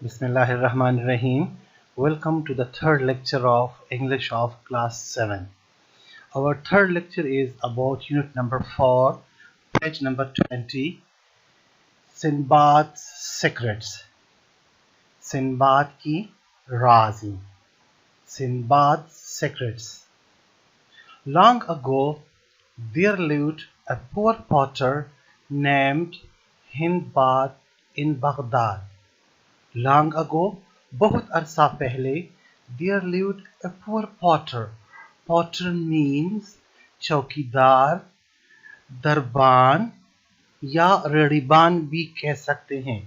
Bismillahirrahmanirrahim. Welcome to the third lecture of English of class 7. Our third lecture is about unit number 4, page number 20, Sinbad's Secrets. Sinbad ki Razi. Sinbad's Secrets. Long ago, there lived a poor potter named Hindbad in Baghdad. Long ago, बहुत अरसा पहले, there lived a poor potter. Potter means चौकीदार, दरबान या रेड़ीबान भी कह सकते हैं।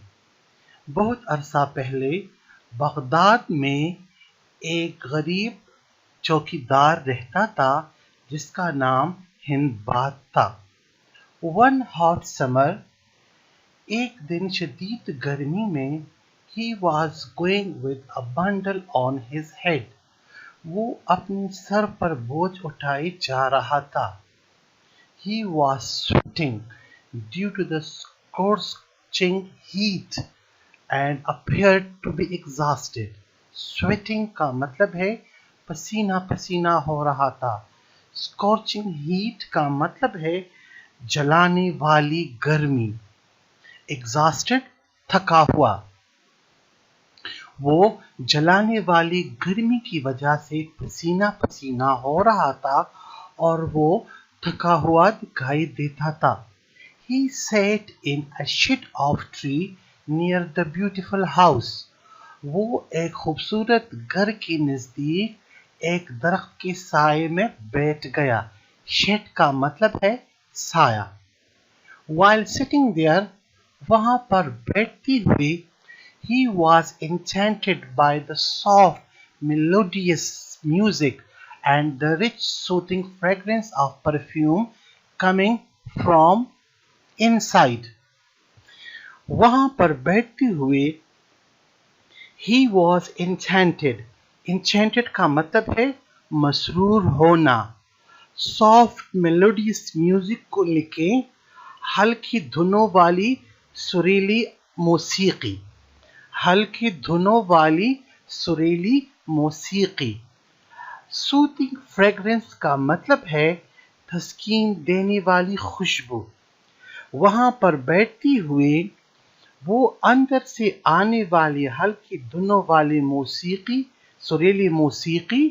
बहुत अरसा पहले बगदाद में एक गरीब चौकीदार रहता था जिसका नाम हिंदबाद था। One hot summer, एक दिन शदीद गर्मी में, he was going with a bundle on his head. वो अपने सर पर बोझ उठाए जा रहा था। He was sweating due to the scorching heat and appeared to be exhausted. Sweating का मतलब है पसीना पसीना हो रहा था। Scorching heat का मतलब है जलाने वाली गर्मी। Exhausted थका हुआ। वो जलाने वाली गर्मी की वजह से पसीना पसीना हो रहा था और वो थका हुआ दिखाई देता था। He sat in a shade of tree near the beautiful house. वो एक खूबसूरत घर के नजदीक एक दरख्त के साए में बैठ गया। शेड का मतलब है साया। While sitting there, वहां पर बैठते हुए, he was enchanted by the soft, melodious music and the rich, soothing fragrance of perfume coming from inside. वहां पर बैठते हुए, he was enchanted. Enchanted का मतलब है मसरूर होना। Soft, melodious music को लिखे हल्की धुनों वाली सुरीली मौसीकी। हल्की धुनों वाली सुरीली मौसीकी। सूथिंग फ्रेग्रेंस का मतलब है तस्कीन देने वाली खुशबू। वहां पर बैठते हुए वो अंदर से आने वाली हल्की धुनों वाली मौसीकी, सुरीली मौसीकी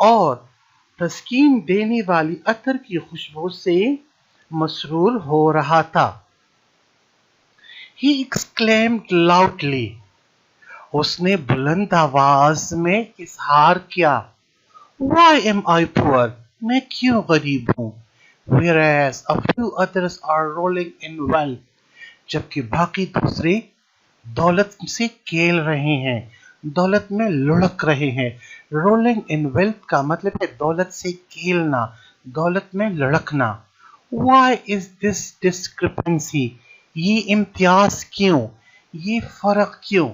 और तस्कीन देने वाली अतर की खुशबू से मसरूर हो रहा था। He exclaimed loudly. उसने बुलंद आवाज में इजहार किया। Why am I poor? मैं क्यों गरीब हूँ? Whereas a few others are rolling in wealth. जबकि बाकी दूसरे दौलत से खेल रहे हैं, दौलत में लुढ़क रहे हैं। Rolling in wealth का मतलब है दौलत से खेलना, दौलत में लुढ़कना। Why is this discrepancy? ये इम्तियाज क्यों? ये फर्क क्यों?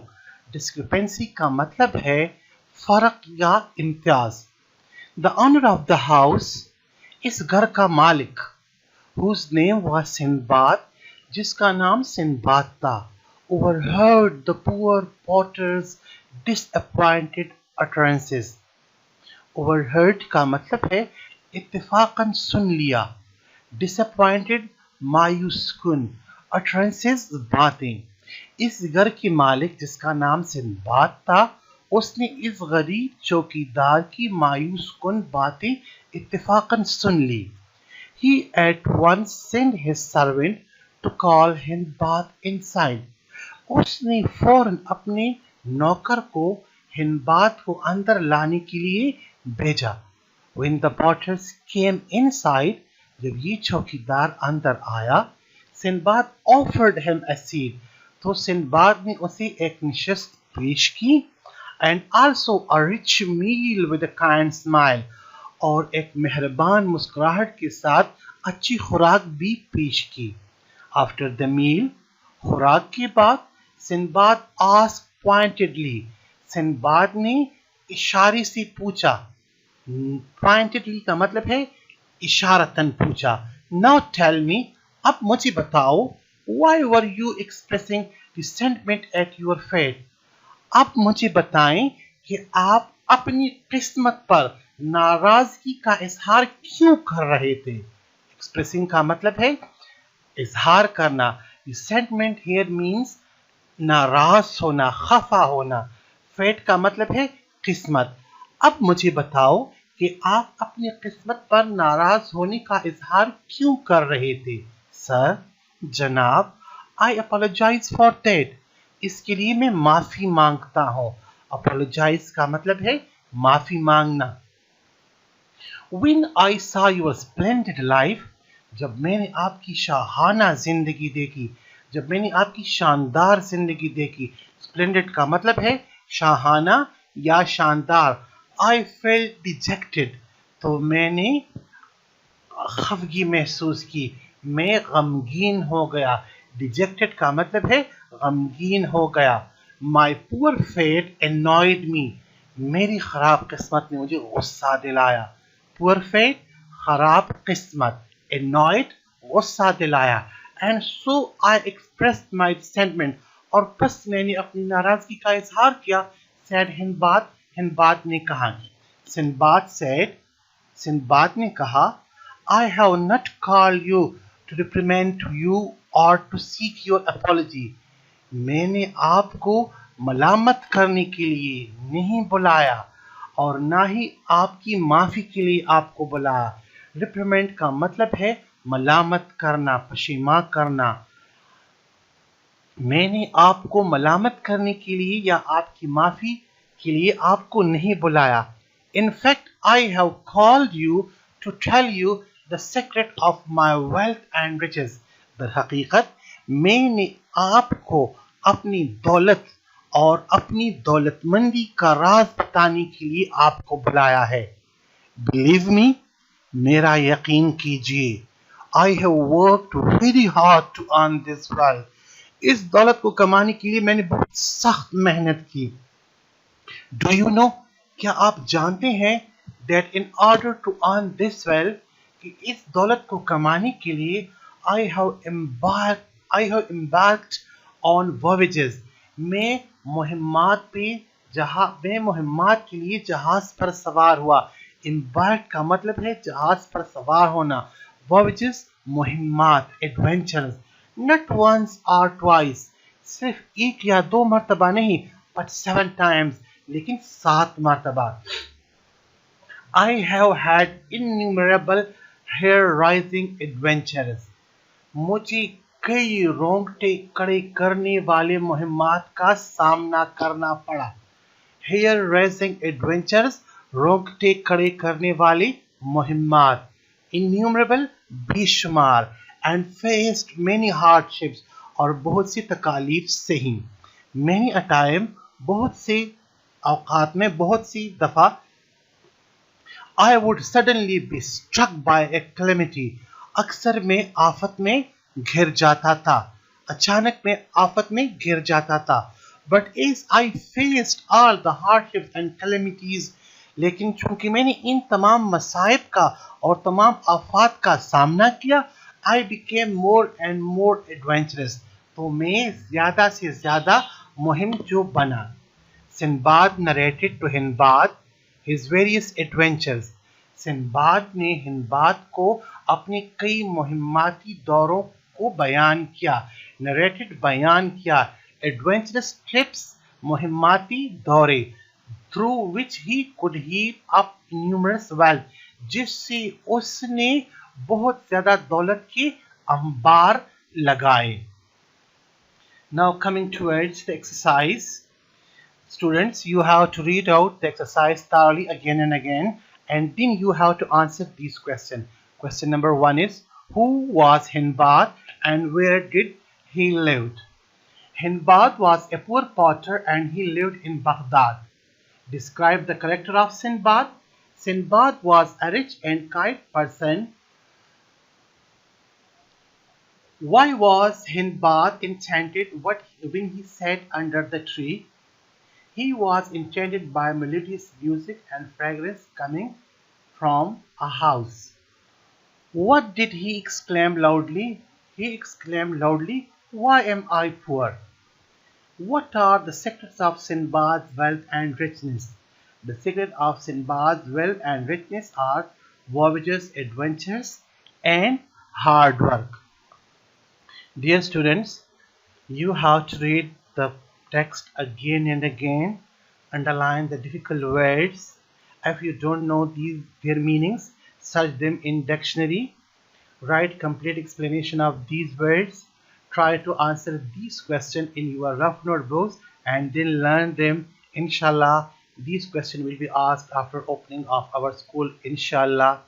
Discrepancy का मतलब है फर्क या Imtiaz. The owner of the house, इस घर का मालिक, whose name was Sinbad, जिसका नाम सिंबाद था, overheard the poor potter's disappointed utterances. Overheard का मतलब है इत्तेफाकन सुन लिया। Disappointed मायूस कुन, utterances बातें। इस घर के मालिक जिसका नाम सिंबाद था, उसने इस गरीब चौकीदार की मायूस कुन बातें इत्तेफाकन सुन ली। He at once sent his servant to call Hindbad inside. उसने फौरन अपने नौकर को हिंदबाद को अंदर लाने के लिए भेजा। When the potters came inside, जब ये चौकीदार अंदर आया, Sinbad offered him a seat. तो सिंबाद ने उसे एक नशिस्त पेश की and also a rich meal with a kind smile. और एक मेहरबान मुस्कुराहट के साथ अच्छी खुराक भी पेश की। After the meal, खुराक के बाद, सिंबाद asked pointedly. सिंबाद ने इशारे से पूछा। Pointedly का मतलब है इशारतन पूछा। Now tell me, अब मुझे बताओ, why were you expressing resentment at your fate? अब मुझे बताएं कि आप अपनी किस्मत पर नाराजगी का इजहार क्यों कर रहे थे। एक्सप्रेसिंग का मतलब है इजहार करना। रिसेंटमेंट हियर मीन्स नाराज होना, खफा होना। फेट का मतलब है किस्मत। अब मुझे बताओ कि आप अपनी किस्मत पर नाराज होने का इजहार क्यों कर रहे थे। सर, जनाब, आई अपोलोजाइज फॉर दैट। इसके लिए मैं माफी मांगता हूँ। अपोलोजाइज का मतलब है माफी मांगना। When I saw your splendid life, जब मैंने आपकी शाहाना जिंदगी देखी, जब मैंने आपकी शानदार जिंदगी देखी। स्प्लेंडेड का मतलब है शाहाना या शानदार। I felt dejected, तो मैंने खफगी महसूस की, मैं गमगीन हो गया। डिजेक्टेड का मतलब है गमगीन हो गया। माई पुअर फेट एनॉयड मी, मेरी खराब किस्मत ने मुझे गुस्सा दिलाया। पुअर फेट खराब किस्मत, एनॉयड गुस्सा दिलाया। And so I expressed my sentiment, और बस मैंने अपनी नाराजगी का इजहार किया। सैड हिंदबाद, हिंदबाद ने कहा। सिंबाद सेड, सिंबाद ने कहा, I have not called you to reprimand you or to seek your apology. मैंने आपको मलामत करने के लिए नहीं बुलाया और ना ही आपकी माफी के लिए आपको बुलाया। रिप्रिमेंड का मतलब है मलामत करना, पशीमा करना। मैंने आपको मलामत करने के लिए या आपकी माफी के लिए आपको नहीं बुलाया। In fact, I have called you to tell you the secret of my wealth and riches. दर हकीकत मैंने आपको अपनी दौलत और अपनी दौलतमंदी का राज बताने के लिए आपको बुलाया है। Believe me, मेरा यकीन कीजिए। I have worked very hard to earn this wealth. इस दौलत को कमाने के लिए मैंने बहुत सख्त मेहनत की। Do you know, क्या आप जानते हैं that in order to earn this wealth, कि इस दौलत को कमाने के लिए I have embarked on voyages. मैं मुहिम्मात के लिए जहाज पर सवार हुआ। Embarked का मतलब है जहाज पर सवार होना। Voyages मुहिम्मात, adventures. Not once or twice, सिर्फ एक या दो मर्तबा नहीं, but 7 times, लेकिन 7 मर्तबा। I have had innumerable hair-raising adventures. मुझे कई रोंगटे खड़े करने वाले मुहिम्मात का सामना करना पड़ा। Hair-raising adventures, रोंगटे खड़े करने वाले मुहिम्मात। Innumerable, बेशुमार। And faced many hardships, और बहुत सी तकालीफ सही। Many a time, बहुत से औकात में, बहुत सी दफा। I would suddenly be struck by a calamity. अक्सर मैं आफत में घिर जाता था। अचानक मैं आफत में घिर जाता था। But as I faced all the hardships and calamities, लेकिन चूंकि मैंने इन तमाम मसाइब का और तमाम आफात का सामना किया, I became more and more adventurous. तो मैं ज्यादा से ज्यादा मुहिम जो बना। Sinbad narrated to Hindbad his various adventures. Sinbad ने हिंदबाद को अपने कई मुहिम्माती दौरों को बयान किया। नरेटेड बयान किया। एडवेंचरस ट्रिप्स मुहिम्माती दौरे। Through which he could heap up numerous wealth, जिससे उसने बहुत ज्यादा दौलत के अंबार लगाए। Now coming towards the exercise. Students, you have to read out the exercise thoroughly again and again, and then you have to answer these questions. Question number 1 is, who was Hindbad and where did he live? Hindbad was a poor potter and he lived in Baghdad. Describe the character of Sinbad. Sinbad was a rich and kind person. Why was Hindbad enchanted when he sat under the tree? He was enchanted by melodious music and fragrance coming from a house. What did he exclaim loudly? He exclaimed loudly, "Why am I poor?" What are the secrets of Sinbad's wealth and richness? The secret of Sinbad's wealth and richness are voyages, adventures, and hard work. Dear students, you have to read the text again and again, underline the difficult words. If you don't know their meanings, search them in dictionary. Write complete explanation of these words. Try to answer these questions in your rough notebooks and then learn them. Inshallah, these questions will be asked after opening of our school. Inshallah,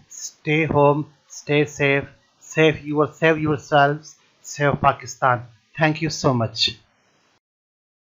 stay home, stay safe, save yourselves, save Pakistan. Thank you so much.